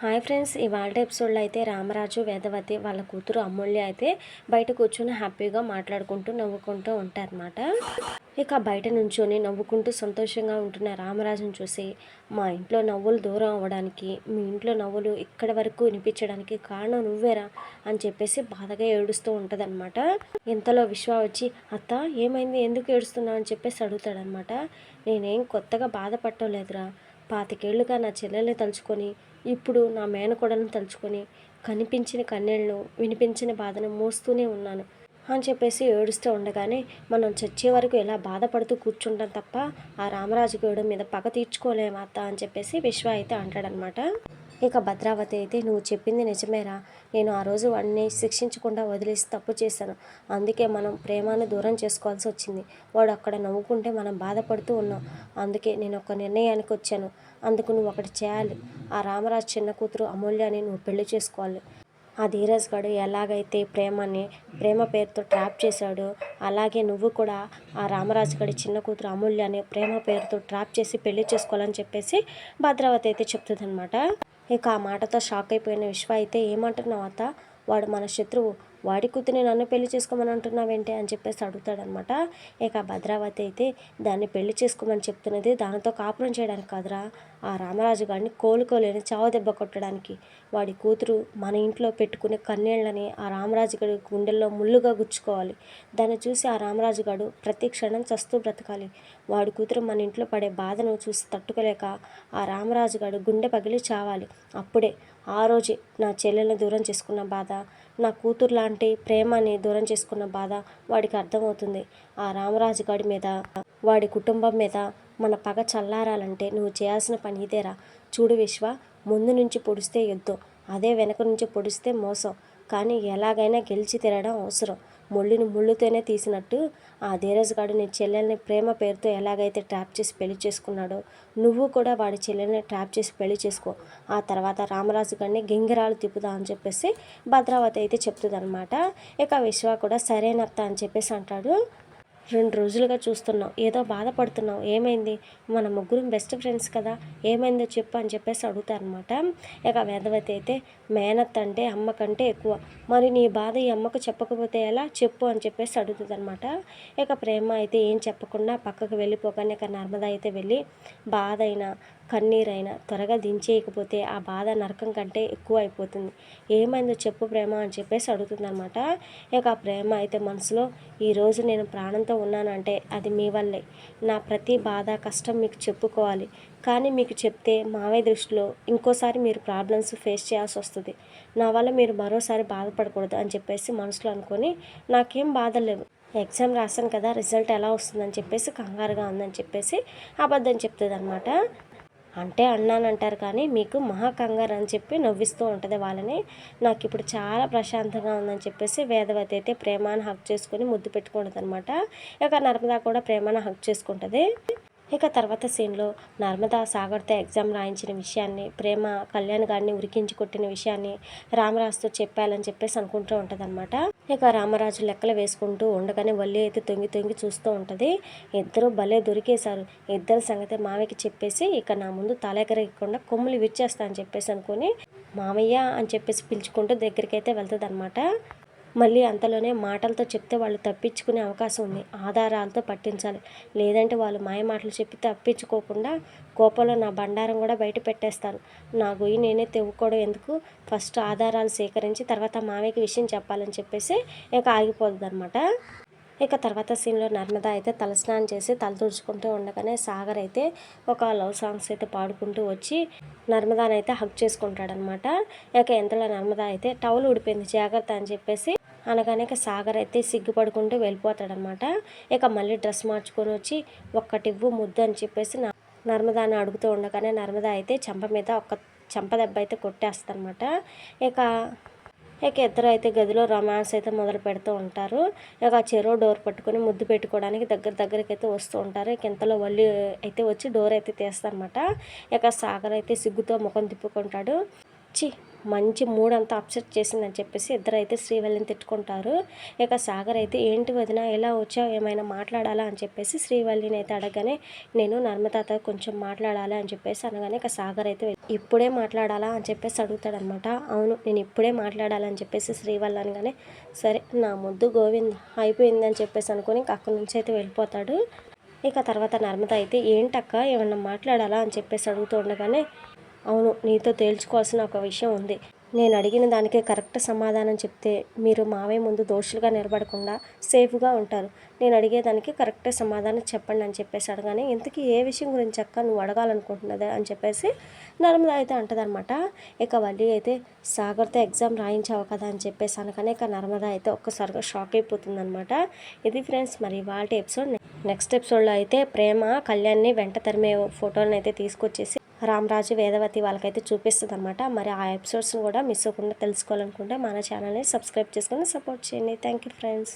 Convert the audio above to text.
Hi friends, ఇవాళ ఎపిసోడ్లో అయితే రామరాజు, వేదవతి వాళ్ళ కూతురు అమూల్య అయితే బయట కూర్చొని హ్యాపీగా మాట్లాడుకుంటూ నవ్వుకుంటూ ఉంటారన్నమాట. ఇక బయట నుంచొని నవ్వుకుంటూ సంతోషంగా ఉంటున్న రామరాజును చూసి, మా ఇంట్లో నవ్వులు దూరం అవ్వడానికి, మీ ఇంట్లో నవ్వులు ఇక్కడి వరకు వినిపించడానికి కారణం నువ్వేరా అని చెప్పేసి బాధగా ఏడుస్తూ ఉంటుందన్నమాట. ఇంతలో విశ్వ వచ్చి, అత్త ఏమైంది, ఎందుకు ఏడుస్తున్నావు అని చెప్పేసి అడుగుతాడనమాట. నేనేం కొత్తగా బాధపడటం లేదురా, 25 ఏళ్ళుగా నా చెల్లెల్ని తలుచుకొని, ఇప్పుడు నా మేనకోడలను తలుచుకొని కనిపించిన కన్నీళ్లను, వినిపించిన బాధను మోస్తూనే ఉన్నాను అని చెప్పేసి ఏడుస్తూ ఉండగానే, మనం చచ్చే వరకు ఇలా బాధపడుతూ కూర్చుంటాం తప్ప ఆ రామరాజు గౌడ మీద పగ తీర్చుకోలేమా అత్త అని చెప్పేసి విశ్వ అయితే అంటాడనమాట. ఇక భద్రావతి అయితే, నువ్వు చెప్పింది నిజమేరా, నేను ఆ రోజు వాడిని శిక్షించకుండా వదిలేసి తప్పు చేశాను, అందుకే మనం ప్రేమాన్ని దూరం చేసుకోవాల్సి వచ్చింది. వాడు అక్కడ నవ్వుకుంటే మనం బాధపడుతూ ఉన్నాం, అందుకే నేను ఒక నిర్ణయానికి వచ్చాను. అందుకు నువ్వు ఒకటి చేయాలి, ఆ రామరాజు చిన్న కూతురు అమూల్యాన్ని నువ్వు పెళ్లి చేసుకోవాలి. ఆ ధీరజ్ గడు ఎలాగైతే ప్రేమ పేరుతో ట్రాప్ చేశాడో, అలాగే నువ్వు కూడా ఆ రామరాజు గడి చిన్న కూతురు అమూల్యాన్ని ప్రేమ పేరుతో ట్రాప్ చేసి పెళ్లి చేసుకోవాలని చెప్పేసి భద్రావతి అయితే చెప్తుందనమాట. ఇక ఆ మాటతో షాక్ అయిపోయిన విశ్వ అయితే, ఏమంటున్నావు అత్త, వాడు మన శత్రువు, వాడి కూతుని నన్ను పెళ్లి చేసుకోమని అంటున్నావేంటి అని చెప్పేసి అడుగుతాడనమాట. ఇక భద్రావతి అయితే, దాన్ని పెళ్లి చేసుకోమని చెప్తున్నది దానితో కాపురం చేయడానికి కాదురా, ఆ రామరాజు గారిని కోలుకోలేని చావు దెబ్బ కొట్టడానికి. వాడి కూతురు మన ఇంట్లో పెట్టుకునే కన్నీళ్ళని ఆ రామరాజు గడి గుండెల్లో ముళ్ళుగా గుచ్చుకోవాలి. దాన్ని చూసి ఆ రామరాజు గారు ప్రతి క్షణం చస్తూ బ్రతకాలి. వాడి కూతురు మన ఇంట్లో పడే బాధను చూసి తట్టుకోలేక ఆ రామరాజు గారు గుండె పగిలి చావాలి. అప్పుడే ఆ రోజే నా చెల్లెల్ని దూరం చేసుకున్న బాధ, నా కూతురు లాంటి ప్రేమని దూరం చేసుకున్న బాధ వాడికి అర్థమవుతుంది. ఆ రామరాజు గారి మీద, వాడి కుటుంబం మీద మన పగ చల్లారాలంటే నువ్వు చేయాల్సిన పని ఇదేరా. చూడు విశ్వ, ముందు నుంచి పొడిస్తే యుద్ధం, అదే వెనక నుంచి పొడిస్తే మోసం. కానీ ఎలాగైనా గెలిచి తిరగడం అవసరం. ముళ్ళుని ముళ్ళుతోనే తీసినట్టు ఆ ధీరజ్ గాడు నీ చెల్లెల్ని ప్రేమ పేరుతో ఎలాగైతే ట్రాప్ చేసి పెళ్లి చేసుకున్నాడో, నువ్వు కూడా వాడి చెల్లెల్ని ట్రాప్ చేసి పెళ్లి చేసుకో. ఆ తర్వాత రామరాజు గారిని గింగిరాలు తిప్పుదా అని చెప్పేసి భద్రావతి అయితే చెప్తుందనమాట. ఇక విశ్వ కూడా సరేనత్త అని చెప్పేసి అంటాడు. 2 రోజులుగా చూస్తున్నావు, ఏదో బాధపడుతున్నావు, ఏమైంది, మన ముగ్గురం బెస్ట్ ఫ్రెండ్స్ కదా, ఏమైందో చెప్పు అని చెప్పేసి అడుగుతారనమాట. ఇక వేదవతి అయితే, మేనత్త అంటే అమ్మ కంటే ఎక్కువ, మరి నీ బాధ ఈ అమ్మకు చెప్పకపోతే ఎలా, చెప్పు అని చెప్పేసి అడుగుతుంది అనమాట. ఇక ప్రేమ అయితే ఏం చెప్పకుండా పక్కకు వెళ్ళిపోగానే ఇక నర్మద అయితే వెళ్ళి, బాధ అయినా కన్నీరైనా త్వరగా దించేయకపోతే ఆ బాధ నరకం కంటే ఎక్కువ అయిపోతుంది, ఏమైందో చెప్పు ప్రేమ అని చెప్పేసి అడుగుతుందనమాట. ఇక ఆ ప్రేమ అయితే మనసులో, ఈరోజు నేను ప్రాణంతో ఉన్నానంటే అది మీ వల్లే, నా ప్రతి బాధ కష్టం మీకు చెప్పుకోవాలి, కానీ మీకు చెప్తే మావయ్య దృష్టిలో ఇంకోసారి మీరు ప్రాబ్లమ్స్ ఫేస్ చేయాల్సి వస్తుంది, నా వల్ల మీరు మరోసారి బాధపడకూడదు అని చెప్పేసి మనసులో అనుకొని, నాకేం బాధ లేవు, ఎగ్జామ్ రాశాను కదా, రిజల్ట్ ఎలా వస్తుందని చెప్పేసి కంగారుగా ఉందని చెప్పేసి అబద్ధం చెప్తుంది అనమాట. అంటే అన్నానంటారు కానీ మీకు మహా కంగారు అని చెప్పి నవ్విస్తూ ఉంటుంది వాళ్ళని. నాకు ఇప్పుడు చాలా ప్రశాంతంగా ఉందని చెప్పేసి వేదవతి అయితే ప్రేమాని హక్ చేసుకొని ముద్దు పెట్టుకుంటుంది అనమాట. ఇక నర్మదా కూడా ప్రేమాని హక్ చేసుకుంటుంది. ఇక తర్వాత సీన్లో నర్మద సాగర్తో ఎగ్జామ్ రాయించిన విషయాన్ని, ప్రేమ కళ్యాణ్ గారిని ఉరికించి కొట్టిన విషయాన్ని రామరాజుతో చెప్పాలని చెప్పేసి అనుకుంటూ ఉంటుంది అనమాట. ఇక రామరాజు లెక్కలు వేసుకుంటూ ఉండగానే వల్లి అయితే తొంగి తొంగి చూస్తూ ఉంటుంది. ఇద్దరు భలే దొరికేశారు, ఇద్దరు సంగతి మామయ్యకి చెప్పేసి ఇక నా ముందు తలెగరకుండా కొమ్ములు విరిచేస్తా అని చెప్పేసి అనుకుని, మామయ్య అని చెప్పేసి పిలుచుకుంటూ దగ్గరికి అయితే వెళ్తుంది అనమాట. మళ్ళీ అంతలోనే మాటలతో చెప్తే వాళ్ళు తప్పించుకునే అవకాశం ఉంది, ఆధారాలతో పట్టించాలి, లేదంటే వాళ్ళు మాయ మాటలు చెప్పి తప్పించుకోకుండా కోపంలో నా బండారం కూడా బయట పెట్టేస్తారు, నా గొయ్యి నేనే తెవ్వుకోవడం ఎందుకు, ఫస్ట్ ఆధారాలు సేకరించి తర్వాత మామయ్యకి విషయం చెప్పాలని చెప్పేసి ఇక ఆగిపోతుంది అనమాట. ఇక తర్వాత సీన్లో నర్మద అయితే తలస్నానం చేసి తల తుడుచుకుంటూ ఉండగానే సాగర్ అయితే ఒక లవ్ సాంగ్స్ అయితే పాడుకుంటూ వచ్చి నర్మదానైతే హక్ చేసుకుంటాడనమాట. ఇక ఎంతలో నర్మద అయితే టవల్ ఊడిపోయింది జాగ్రత్త అని చెప్పేసి అనగానే ఇక సాగర్ అయితే సిగ్గుపడుకుంటూ వెళ్ళిపోతాడనమాట. ఇక మళ్ళీ డ్రెస్ మార్చుకొని వచ్చి ఒక్కటివ్వు ముద్దు అని చెప్పేసి నర్మదాని అడుగుతూ ఉండగానే నర్మద అయితే చెంప మీద ఒక చెంప దెబ్బ అయితే కొట్టేస్తారనమాట. ఇక ఇక ఇద్దరు అయితే గదిలో రొమాన్స్ అయితే మొదలు పెడుతూ ఉంటారు. ఇక చెరో డోర్ పట్టుకొని ముద్దు పెట్టుకోవడానికి దగ్గరికి అయితే వస్తూ ఉంటారు. ఇక ఇంతలో వల్లి అయితే వచ్చి డోర్ అయితే తీస్తారనమాట. ఇక సాగర్ అయితే సిగ్గుతో ముఖం తిప్పుకుంటాడు. చి మంచి మూడ్ అంతా అప్సెట్ చేసిందని చెప్పేసి ఇద్దరైతే శ్రీవల్లిని తిట్టుకుంటారు. ఇక సాగర్ అయితే ఏంటి వదిన ఎలా వచ్చావు, ఏమైనా మాట్లాడాలా అని చెప్పేసి శ్రీవల్లిని అయితే అడగగానే నేను నర్మదాతో కొంచెం మాట్లాడాలి అని చెప్పేసి అనగానే ఇక సాగర్ అయితే ఇప్పుడే మాట్లాడాలా అని చెప్పేసి అడుగుతాడనమాట. అవును నేను ఇప్పుడే మాట్లాడాలని చెప్పేసి శ్రీవల్లి అనగానే సరే నా ముద్దు గోవింద్ అయిపోయిందని చెప్పేసి అనుకొని ఇంక అక్కడి నుంచి అయితే వెళ్ళిపోతాడు. ఇక తర్వాత నర్మద అయితే ఏంటక్క ఏమన్నా మాట్లాడాలా అని చెప్పేసి అడుగుతూ ఉండగానే అవును నీతో తేల్చుకోవాల్సిన ఒక విషయం ఉంది. నేను అడిగిన దానికి కరెక్ట్ సమాధానం చెప్తే మీరు మావయ్య ముందు దోషులుగా నిలబడకుండా సేఫ్గా ఉంటారు. నేను అడిగేదానికి కరెక్ట్ సమాధానం చెప్పండి అని చెప్పేసి అడగానే ఇంతకీ ఏ విషయం గురించి అక్క నువ్వు అడగాలనుకుంటున్నది అని చెప్పేసి నర్మద అయితే అంటదనమాట. ఇక వల్లి అయితే సాగర్తో ఎగ్జామ్ రాయించావు కదా అని చెప్పేసి అనగానే ఇక నర్మద అయితే ఒక్కసారిగా షాక్ అయిపోతుందనమాట. ఇది ఫ్రెండ్స్ మరి వాళ్ళ ఎపిసోడ్. నెక్స్ట్ ఎపిసోడ్లో అయితే ప్రేమ కళ్యాణ్ని వెంట తరిమే ఫోటోలను అయితే తీసుకొచ్చేసి రామరాజు వేదవతి వాళ్ళకైతే చూపిస్తుంది అనమాట. మరి ఆ ఎపిసోడ్స్ని కూడా మిస్ అవ్వకుండా తెలుసుకోవాలనుకుంటే మన ఛానల్ని సబ్స్క్రైబ్ చేసుకొని సపోర్ట్ చేయండి. Thank you friends.